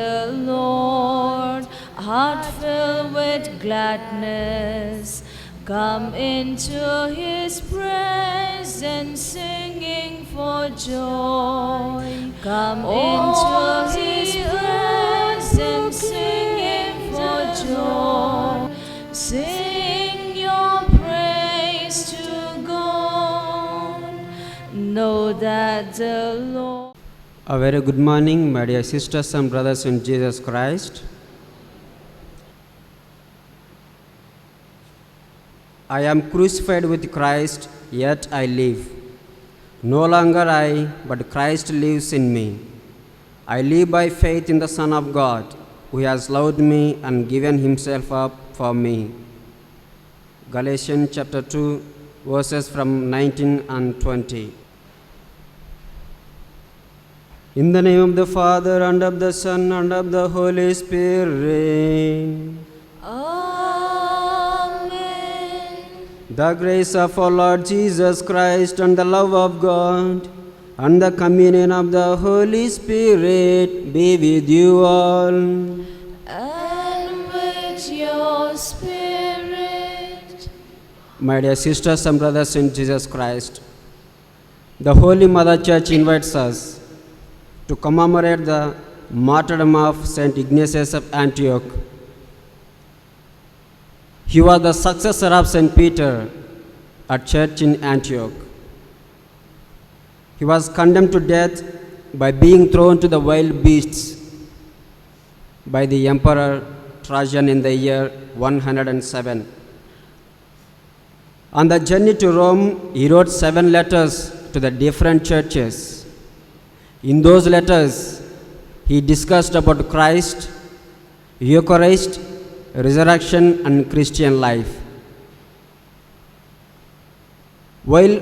the Lord, heart filled with gladness. Come into His presence, singing for joy. Come into His presence, singing for joy. Sing your praise to God. Know that the Lord. A very good morning, my dear sisters and brothers in Jesus Christ. I am crucified with Christ, yet I live. No longer I, but Christ lives in me. I live by faith in the Son of God, who has loved me and given himself up for me. Galatians chapter 2, verses from 19 and 20. In the name of the Father, and of the Son, and of the Holy Spirit. Amen. The grace of our Lord Jesus Christ, and the love of God, and the communion of the Holy Spirit be with you all. And with your spirit. My dear sisters and brothers in Jesus Christ, the Holy Mother Church invites us to commemorate the martyrdom of St. Ignatius of Antioch. He was the successor of St. Peter at church in Antioch. He was condemned to death by being thrown to the wild beasts by the Emperor Trajan in the year 107. On the journey to Rome, he wrote 7 letters to the different churches. In those letters, he discussed about Christ, Eucharist, resurrection, and Christian life. While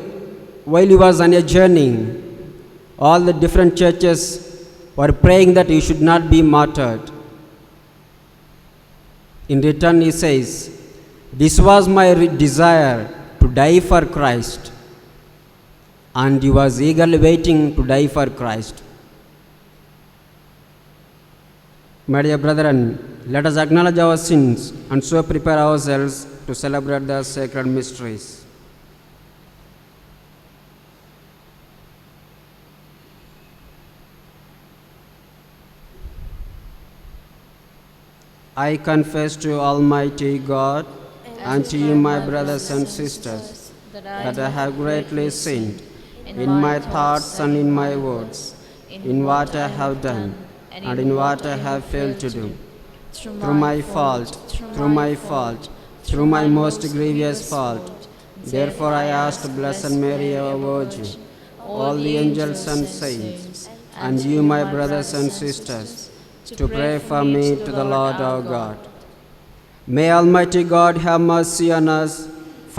he was on a journey, all the different churches were praying that he should not be martyred. In return, he says, "This was my desire, to die for Christ." And he was eagerly waiting to die for Christ. My dear brethren, let us acknowledge our sins and so prepare ourselves to celebrate the sacred mysteries. I confess to Almighty God and to you, my brothers and sisters, that I have greatly sinned in my thoughts and in my words, in what I have done and in what I have failed to do. Through my fault, through my most grievous fault. Therefore I ask the Blessed Mary, our Virgin, all the angels and saints, and you, my brothers and sisters, to pray for me to the Lord our God. May Almighty God have mercy on us,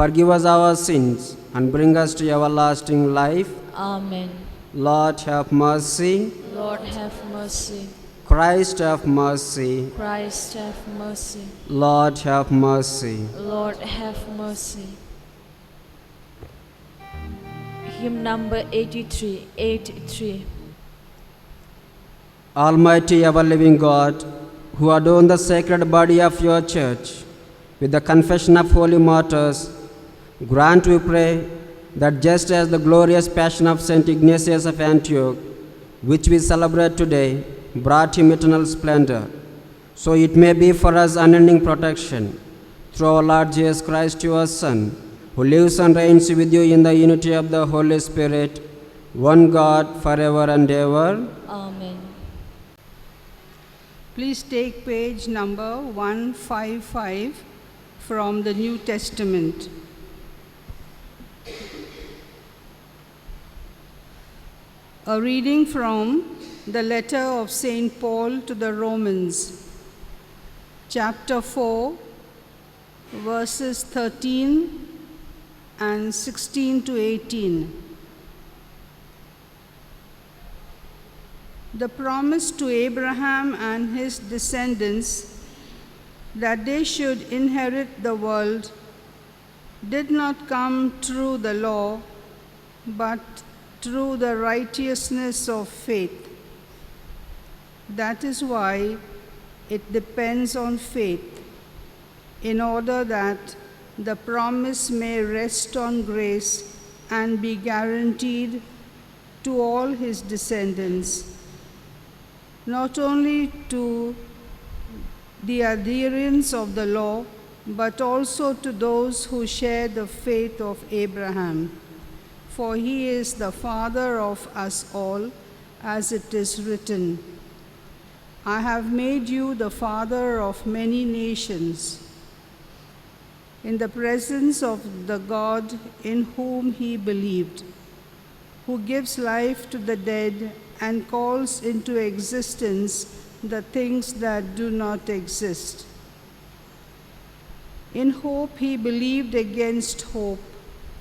forgive us our sins, and bring us to everlasting life. Amen. Lord, have mercy. Lord, have mercy. Christ, have mercy. Christ, have mercy. Lord, have mercy. Lord, have mercy. Hymn number 83, 83. Almighty ever-living God, who adorn the sacred body of your church with the confession of holy martyrs, grant, we pray, that just as the glorious passion of St. Ignatius of Antioch, which we celebrate today, brought him eternal splendor, so it may be for us unending protection through our Lord Jesus Christ, your Son, who lives and reigns with you in the unity of the Holy Spirit, one God, forever and ever. Amen. Please take page number 155 from the New Testament. A reading from the letter of St. Paul to the Romans, chapter 4, verses 13 and 16 to 18. The promise to Abraham and his descendants that they should inherit the world did not come through the law, but through the righteousness of faith. That is why it depends on faith, in order that the promise may rest on grace and be guaranteed to all his descendants, not only to the adherents of the law, but also to those who share the faith of Abraham. For he is the father of us all, as it is written, I have made you the father of many nations, in the presence of the God in whom he believed, who gives life to the dead and calls into existence the things that do not exist. In hope he believed against hope,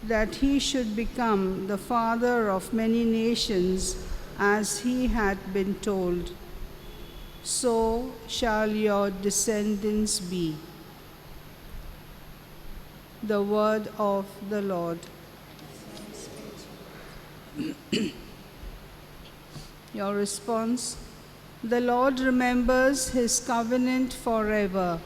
that he should become the father of many nations, as he had been told, so shall your descendants be. The word of the Lord. Your response: the Lord remembers his covenant forever.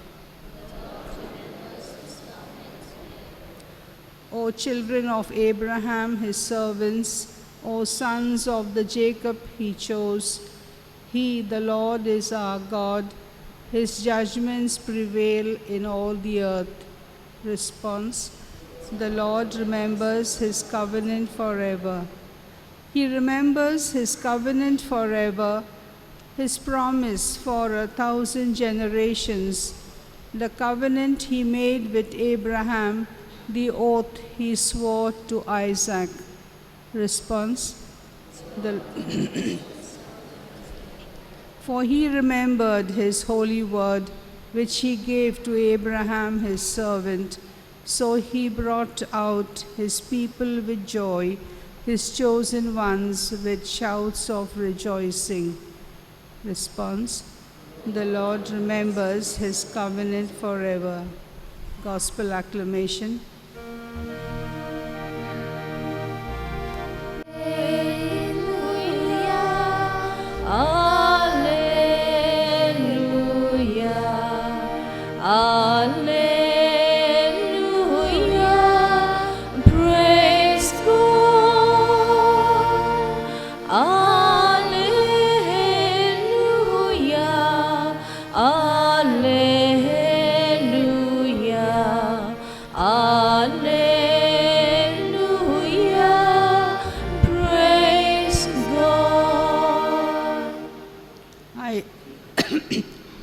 O children of Abraham, his servants, O sons of the Jacob he chose, he, the Lord, is our God. His judgments prevail in all the earth. Response: the Lord remembers his covenant forever. He remembers his covenant forever, his promise for 1,000 generations, the covenant he made with Abraham, the oath he swore to Isaac. Response: For he remembered his holy word, which he gave to Abraham his servant. So he brought out his people with joy, his chosen ones with shouts of rejoicing. Response: the Lord remembers his covenant forever. Gospel acclamation.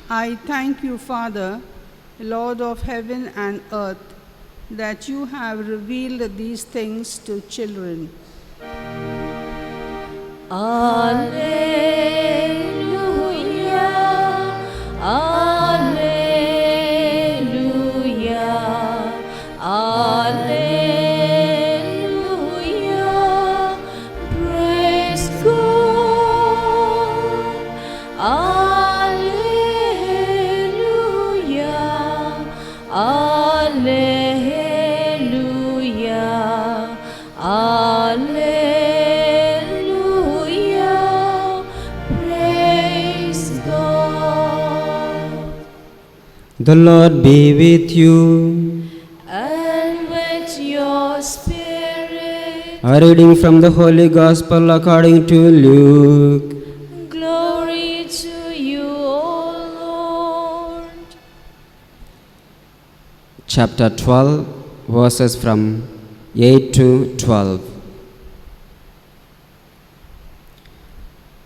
I thank you, Father, Lord of heaven and earth, that you have revealed these things to children. Alleluia, alleluia, alleluia, praise God. Alleluia, alleluia, praise God. The Lord be with you. And with your spirit. A reading from the Holy Gospel according to Luke. Glory to you, O Lord. Chapter 12, verses from 8 to 12.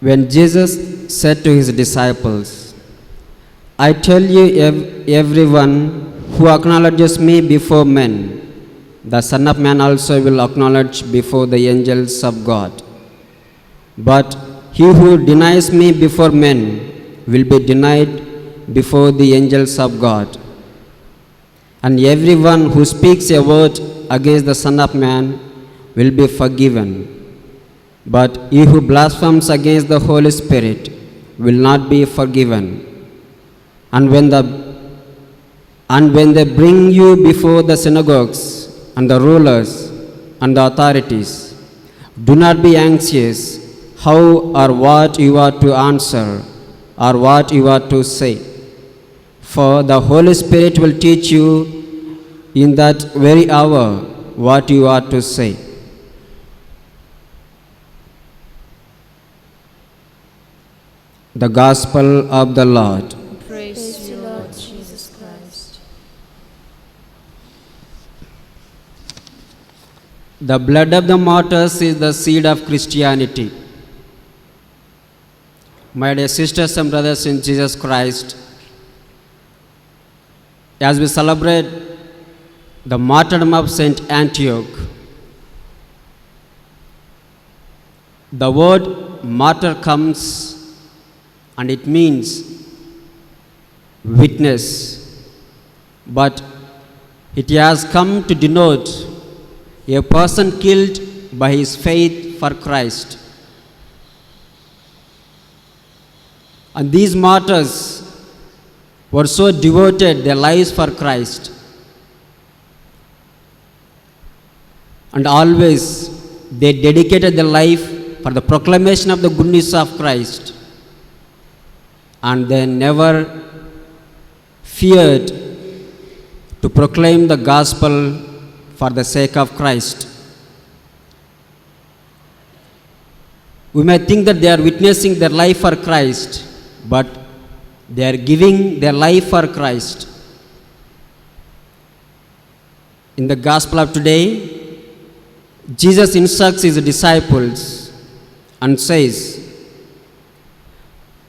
When Jesus said to his disciples, I tell you, everyone who acknowledges me before men, the Son of Man also will acknowledge before the angels of God. But he who denies me before men will be denied before the angels of God. And everyone who speaks a word against the Son of Man will be forgiven. But he who blasphemes against the Holy Spirit will not be forgiven. And when they bring you before the synagogues and the rulers and the authorities, do not be anxious how or what you are to answer or what you are to say. For the Holy Spirit will teach you in that very hour what you are to say. The Gospel of the Lord. Praise you, Lord Jesus Christ. The blood of the martyrs is the seed of Christianity. My dear sisters and brothers in Jesus Christ, as we celebrate the martyrdom of Saint Antioch, the word martyr comes and it means witness, but it has come to denote a person killed by his faith for Christ. And these martyrs were so devoted their lives for Christ, and always they dedicated their life for the proclamation of the goodness of Christ, and they never feared to proclaim the gospel for the sake of Christ. We may think that they are witnessing their life for Christ, but they are giving their life for Christ. In the gospel of today, Jesus instructs his disciples and says,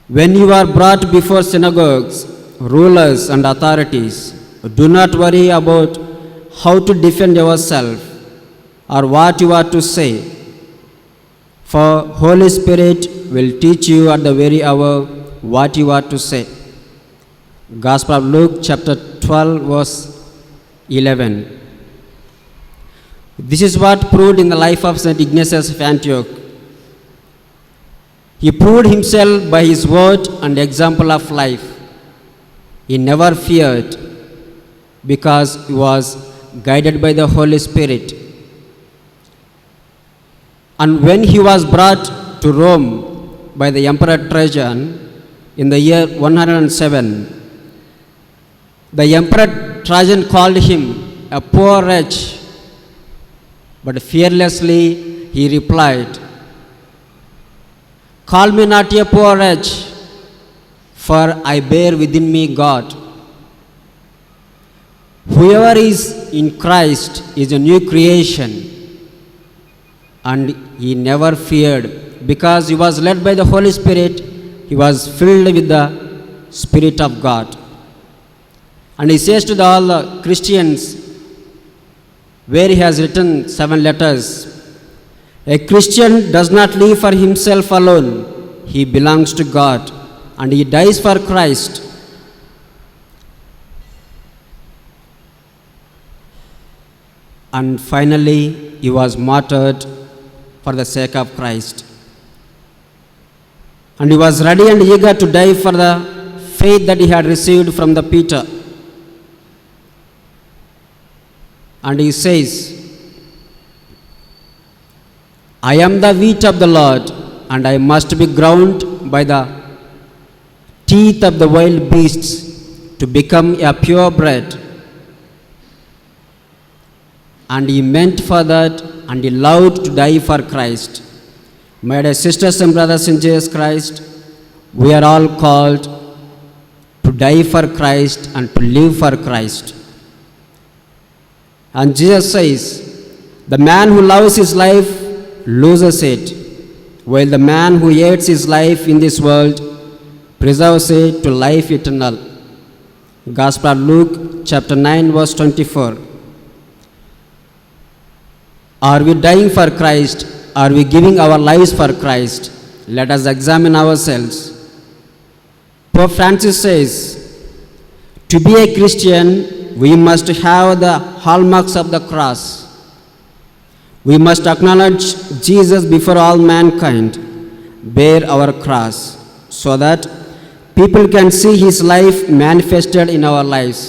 "When you are brought before synagogues, rulers and authorities, do not worry about how to defend yourself or what you are to say, for Holy Spirit will teach you at the very hour what you are to say." Gospel of Luke chapter 12 verse 11. This is what proved in the life of St. Ignatius of Antioch. He proved himself by his word and example of life. He never feared because he was guided by the Holy Spirit. And when he was brought to Rome by the Emperor Trajan in the year 107, the Emperor Trajan called him a poor wretch, but fearlessly he replied, "Call me not a poor wretch, for I bear within me God. Whoever is in Christ is a new creation." And he never feared because he was led by the Holy Spirit. He was filled with the Spirit of God. And he says to all the Christians, where he has written 7 letters, "A Christian does not live for himself alone. He belongs to God and he dies for Christ." And finally, he was martyred for the sake of Christ. And he was ready and eager to die for the faith that he had received from the Peter. And he says, "I am the wheat of the Lord, and I must be ground by the teeth of the wild beasts to become a pure bread." And he meant for that, and he loved to die for Christ. My dear sisters and brothers in Jesus Christ, we are all called to die for Christ and to live for Christ. And Jesus says, "The man who loves his life loses it, while the man who hates his life in this world preserves it to life eternal." Gospel of Luke chapter 9 verse 24. Are we dying for Christ? Are we giving our lives for Christ? Let us examine ourselves. Pope Francis says, to be a Christian, we must have the hallmarks of the cross. We must acknowledge Jesus before all mankind, bear our cross, so that people can see his life manifested in our lives.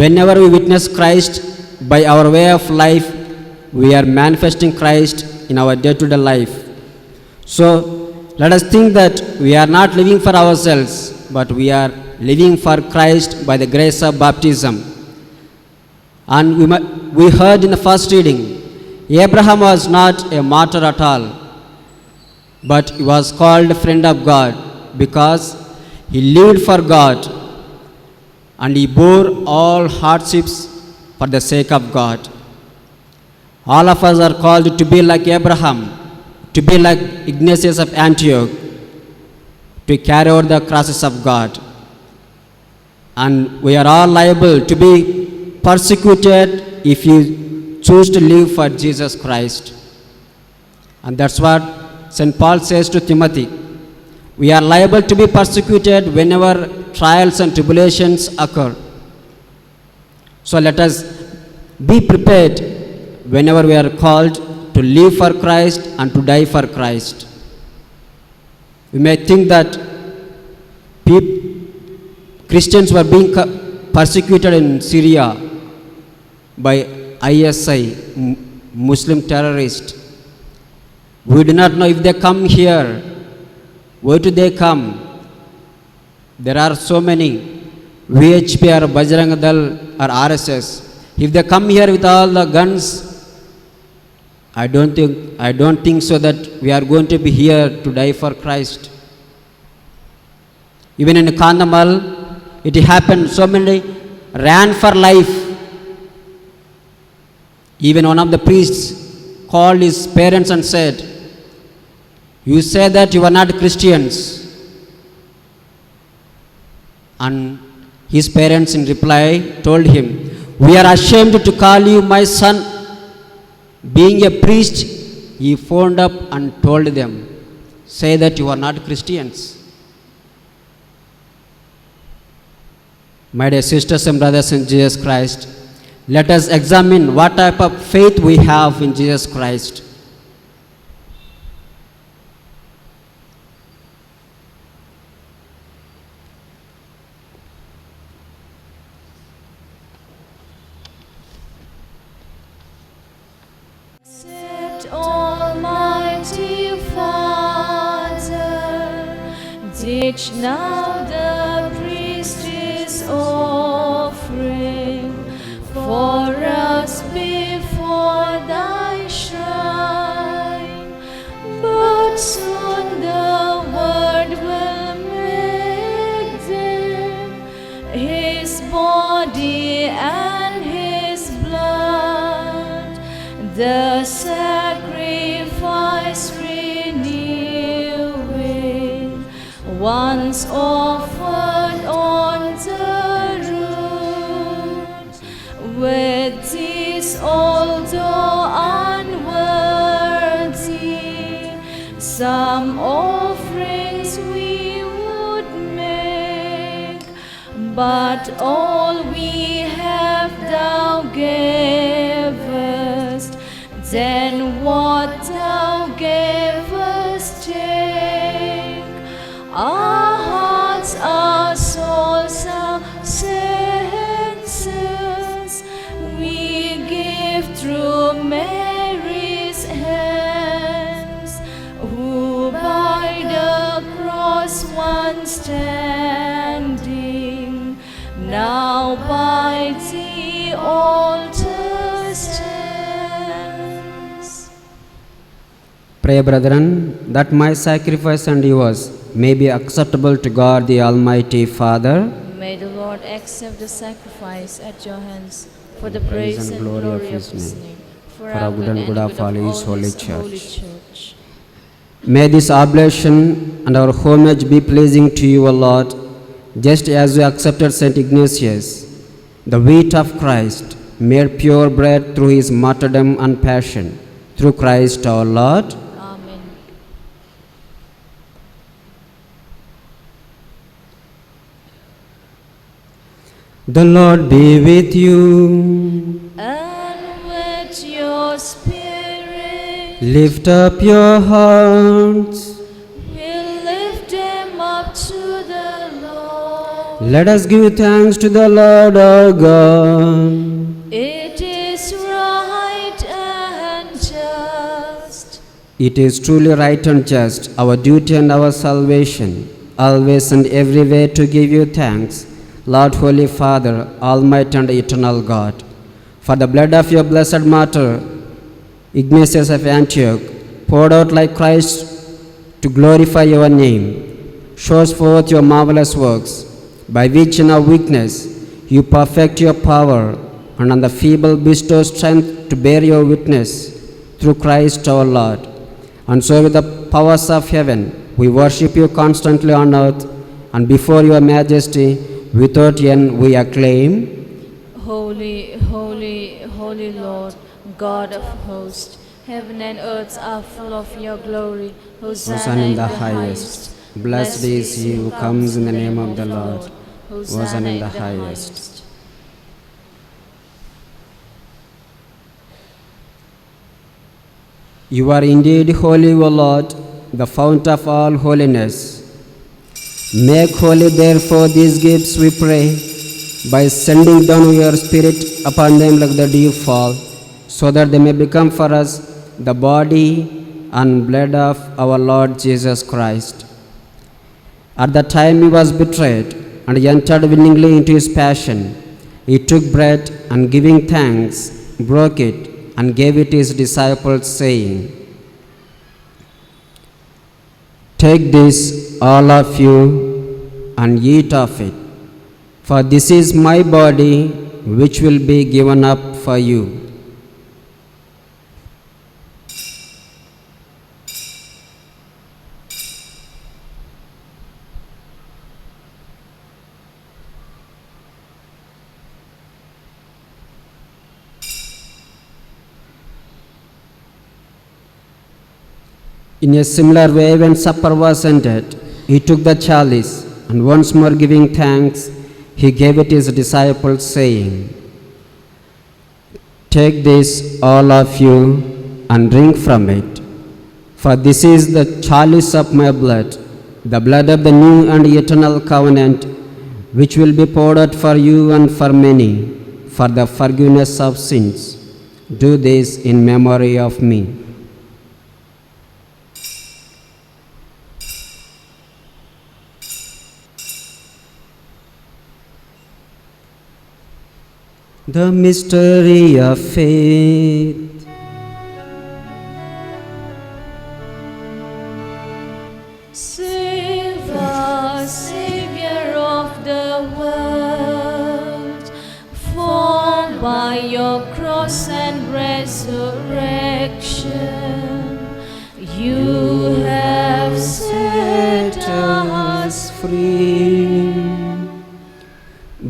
Whenever we witness Christ by our way of life, we are manifesting Christ in our day-to-day life. So, let us think that we are not living for ourselves, but we are living for Christ by the grace of baptism. And we heard in the first reading, Abraham was not a martyr at all, but he was called a friend of God because he lived for God and he bore all hardships for the sake of God. All of us are called to be like Abraham, to be like Ignatius of Antioch, to carry out the crosses of God. And we are all liable to be persecuted if you choose to live for Jesus Christ. And that's what St. Paul says to Timothy. We are liable to be persecuted whenever trials and tribulations occur. So let us be prepared whenever we are called to live for Christ and to die for Christ. We may think that Christians were being persecuted in Syria by ISI, Muslim terrorists. We do not know if they come here, where do they come? There are so many, VHP or Bajrang Dal or RSS. If they come here with all the guns, I don't think so that we are going to be here to die for Christ. Even in Kandamal, it happened, so many ran for life. Even one of the priests called his parents and said, "You say that you are not Christians." And his parents in reply told him, "We are ashamed to call you my son." Being a priest, he phoned up and told them, "Say that you are not Christians." My dear sisters and brothers in Jesus Christ, let us examine what type of faith we have in Jesus Christ. Accept, Almighty Father, teach now the priest his offering for us before thy shrine, but soon the word will make them his body and his blood, the sacrifice renewing, once offered on the rood. With this although unworthy, some offerings we would make, but all we have thou gavest, then what thou gavest take. Our hearts, our souls, our senses, we give through Mary's hands, who by the cross once standing, now by the altar stands. Pray, brethren, that my sacrifice and yours may be acceptable to God the Almighty Father. May the Lord accept the sacrifice at your hands for the praise and glory of his name, for our good and good of all his holy church. May this oblation and our homage be pleasing to you, O Lord, just as we accepted St. Ignatius, the wheat of Christ, made pure bread through his martyrdom and passion, through Christ our Lord. Amen. The Lord be with you. And with your spirit, Lift up your hearts. we'll lift them up to the Lord. Let us give thanks to the Lord our God. It is right and just. It is truly right and just, our duty and our salvation, always and everywhere to give you thanks, Lord, Holy Father, Almighty and Eternal God, for the blood of your blessed martyr, Ignatius of Antioch, poured out like Christ to glorify your name, shows forth your marvelous works, by which in our weakness you perfect your power, and on the feeble bestow strength to bear your witness through Christ our Lord. And so with the powers of heaven, we worship you constantly on earth, and before your majesty, without end, we acclaim, Holy, holy, holy Lord, God of hosts, heaven and earth are full of your glory. Hosanna in the highest. Blessed is he who comes in the name of the Lord. Hosanna in the highest. You are indeed holy, O Lord, the fount of all holiness. Make holy, therefore, these gifts, we pray, by sending down your Spirit upon them like the dew fall, so that they may become for us the body and blood of our Lord Jesus Christ. At the time he was betrayed and entered willingly into his passion, he took bread and giving thanks, broke it and gave it to his disciples, saying, "Take this, all of you, and eat of it, for this is my body which will be given up for you." In a similar way, when supper was ended, he took the chalice, and once more giving thanks, he gave it to his disciples, saying, "Take this, all of you, and drink from it. For this is the chalice of my blood, the blood of the new and eternal covenant, which will be poured out for you and for many, for the forgiveness of sins. Do this in memory of me." The mystery of faith. Save us, Savior of the world, formed by your cross and resurrection, you have set us free.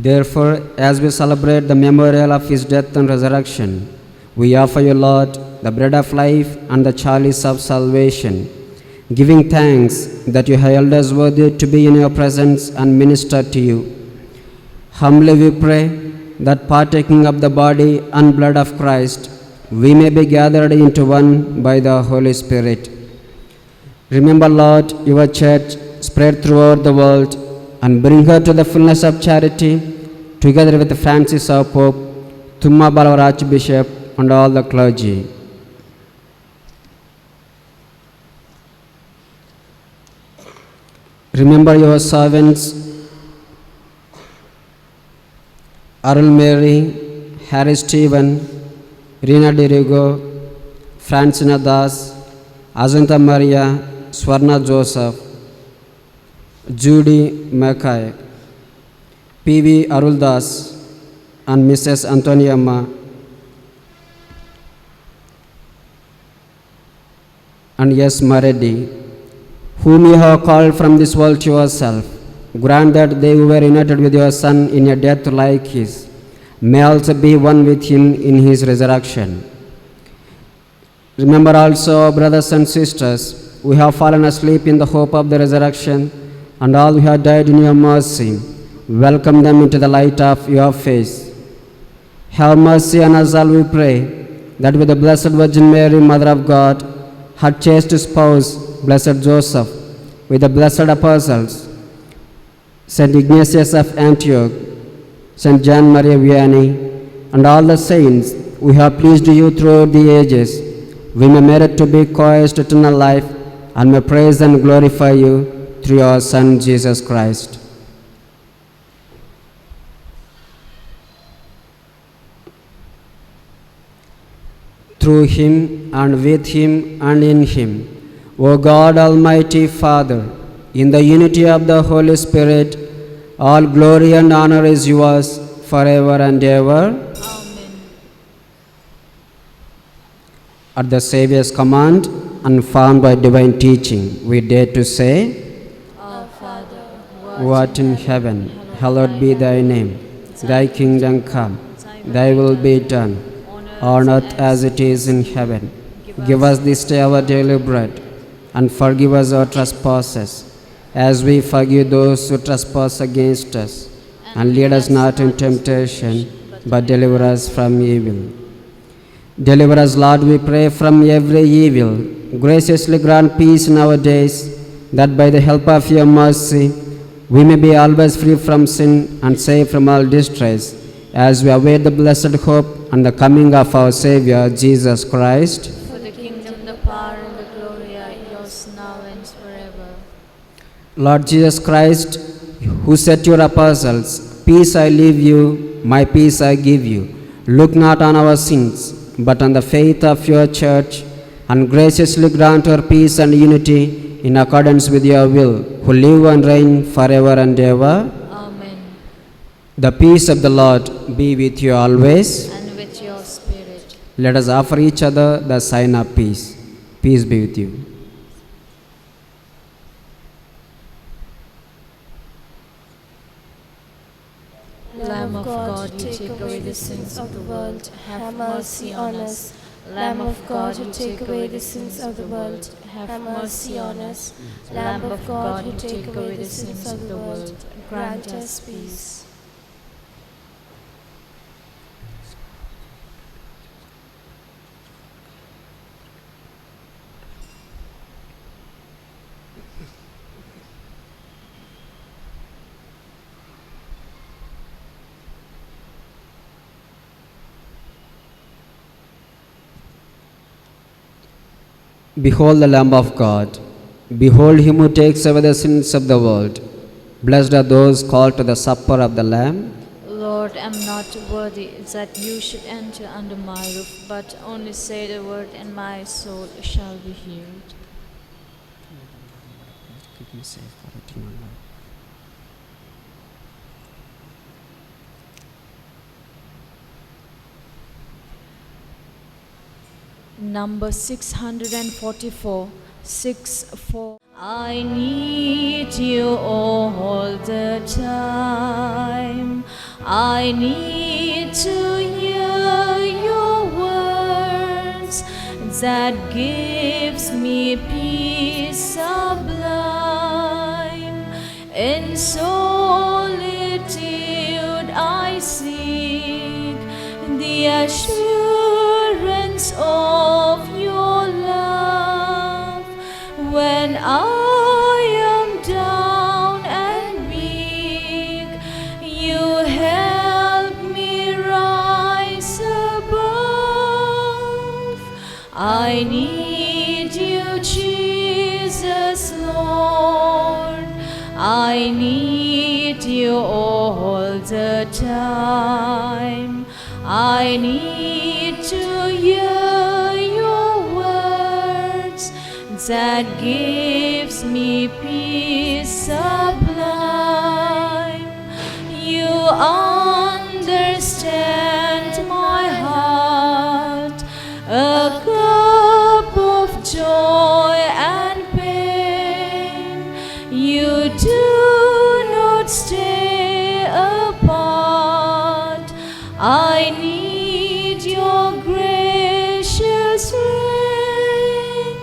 Therefore, as we celebrate the memorial of his death and resurrection, we offer you, Lord, the bread of life and the chalice of salvation, giving thanks that you held us worthy to be in your presence and minister to you. Humbly we pray that partaking of the body and blood of Christ, we may be gathered into one by the Holy Spirit. Remember, Lord, your church spread throughout the world, and bring her to the fullness of charity, together with Francis our Pope, Thummabal our Archbishop, and all the clergy. Remember your servants, Arul Mary, Harry Stephen, Rina Dirigo, Francina Das, Azanta Maria, Swarna Joseph, Judy Mackay, P.V. Aruldas, and Mrs. Antoniamma, and S. Maredi, whom you have called from this world to yourself. Grant that they who were united with your Son in a death like his may also be one with him in his resurrection. Remember also, brothers and sisters, who have fallen asleep in the hope of the resurrection, and all who have died in your mercy. Welcome them into the light of your face. Have mercy on us all, we pray, that with the Blessed Virgin Mary, Mother of God, her chaste spouse, Blessed Joseph, with the blessed apostles, St. Ignatius of Antioch, St. John Maria Vianney, and all the saints who have pleased you throughout the ages, we may merit to be co-heirs to eternal life, and may praise and glorify you through your Son, Jesus Christ. Through him, and with him, and in him, O God, Almighty Father, in the unity of the Holy Spirit, all glory and honor is yours forever and ever. Amen. At the Saviour's command, and formed by divine teaching, we dare to say, Our Father, who art in heaven, hallowed be thy name. Thy kingdom come, thy will be done, on earth as it is in heaven. Give us this day our daily bread, and forgive us our trespasses, as we forgive those who trespass against us. And lead us not into temptation, but deliver us from evil. Deliver us, Lord, we pray, from every evil. Graciously grant peace in our days, that by the help of your mercy, we may be always free from sin and safe from all distress, as we await the blessed hope and the coming of our Savior, Jesus Christ. For the kingdom, the power, and the glory are yours now and forever. Lord Jesus Christ, who said to your apostles, peace I leave you, my peace I give you, look not on our sins, but on the faith of your church, and graciously grant her peace and unity in accordance with your will, who live and reign forever and ever. Amen. The peace of the Lord be with you always. And with your spirit. Let us offer each other the sign of peace. Peace be with you. Lamb of God, you take away the sins of the world, have mercy on us. Lamb of God, who take away the sins of the world, have mercy on us. Lamb of God, who take away the sins of the world, grant us peace. Behold the Lamb of God. Behold him who takes away the sins of the world. Blessed are those called to the supper of the Lamb. Lord, I am not worthy that you should enter under my roof, but only say the word, and my soul shall be healed. Keep me safe for eternal life. Number 644, 6-4. I need you all the time. I need to hear your words that gives me peace sublime. In solitude I seek the assurance of your love. When I am down and weak, you help me rise above. I need you, Jesus, Lord. I need you all the time. I need to hear your words that gives me peace sublime. You understand my heart, a cup of joy and pain. You do not stay apart. I need your gracious reign.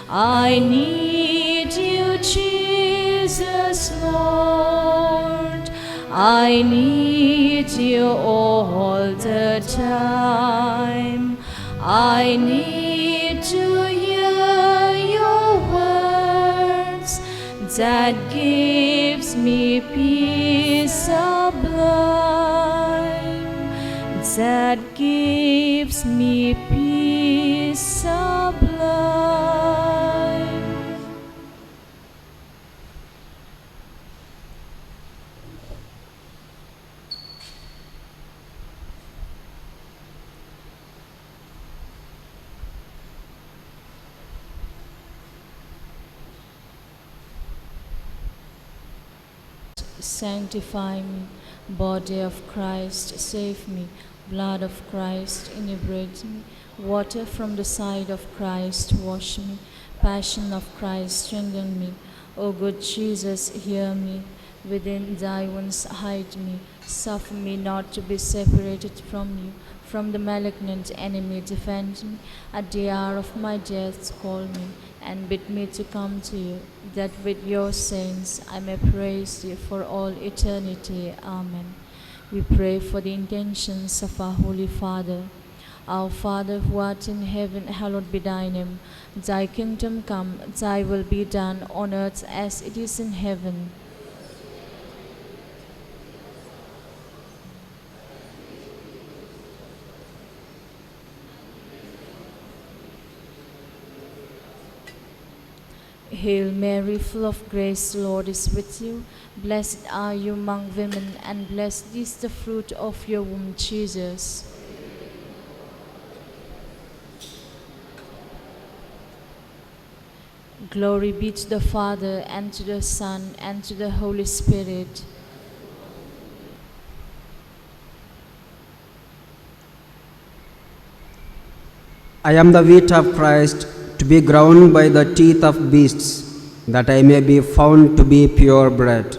I need you, Jesus, Lord. I need you all the time. I need to hear your words that gives me peace sublime, that gives me peace sublime. sanctify me. Body of Christ, save me. Blood of Christ, inebriate me. Water from the side of Christ, wash me. Passion of Christ, strengthen me. O good Jesus, hear me. Within thy wounds hide me. Suffer me not to be separated from you. From the malignant enemy defend me. At the hour of my death call me, and bid me to come to you, that with your saints I may praise you for all eternity. Amen. We pray for the intentions of our Holy Father. Our Father who art in heaven, hallowed be thy name. Thy kingdom come, thy will be done on earth as it is in heaven. Hail Mary, full of grace, the Lord is with you. Blessed are you among women, and blessed is the fruit of your womb, Jesus. Glory be to the Father, and to the Son, and to the Holy Spirit. I am the wheat of Christ, to be ground by the teeth of beasts, that I may be found to be pure bread.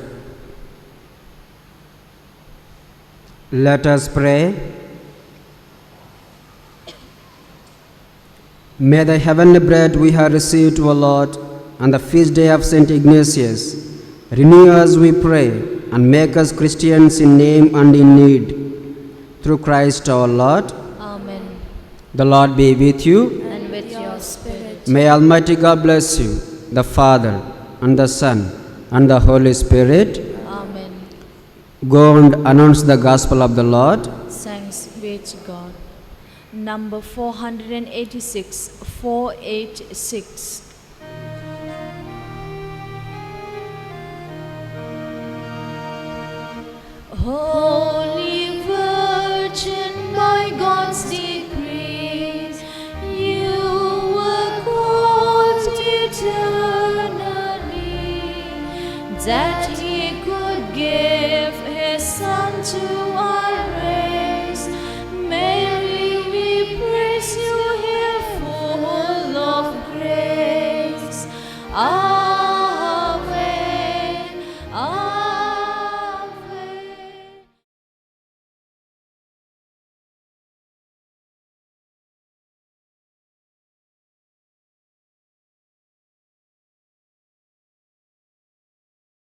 Let us pray. May the heavenly bread we have received, O Lord, on the feast day of St. Ignatius, renew us, we pray, and make us Christians in name and in need. Through Christ our Lord. Amen. The Lord be with you. And with your spirit. May Almighty God bless you, the Father, and the Son, and the Holy Spirit. Amen. Go and announce the gospel of the Lord. Thanks be to God. Number 486, 486. Oh.